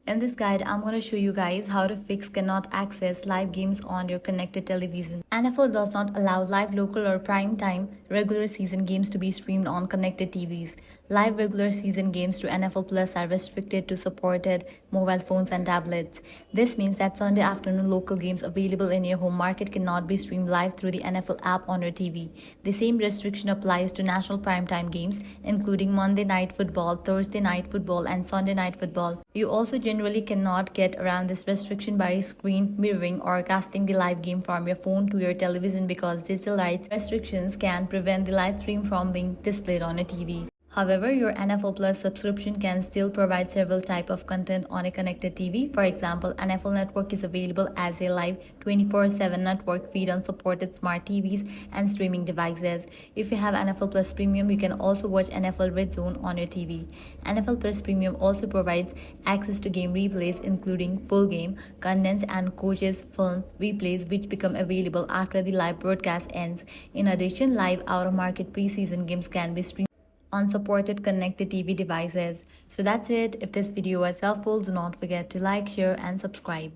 In this guide, I'm going to show you guys how to fix cannot access live games on your connected television. NFL does not allow live local or prime time regular season games to be streamed on connected TVs. Live regular season games to NFL Plus are restricted to supported mobile phones and tablets. This means that Sunday afternoon local games available in your home market cannot be streamed live through the NFL app on your TV. The same restriction applies to national primetime games, including Monday Night Football, Thursday Night Football, and Sunday Night Football. You also generally cannot get around this restriction by screen mirroring or casting the live game from your phone to your television because digital rights restrictions can prevent the live stream from being displayed on a TV. However, your NFL Plus subscription can still provide several types of content on a connected TV. For example, NFL Network is available as a live 24/7 network feed on supported smart TVs and streaming devices. If you have NFL Plus Premium, you can also watch NFL Red Zone on your TV. NFL Plus Premium also provides access to game replays, including full game, condensed and coaches film replays, which become available after the live broadcast ends. In addition, live out-of-market preseason games can be streamed on supported connected TV devices. So that's it. If this video was helpful, do not forget to like, share, and subscribe.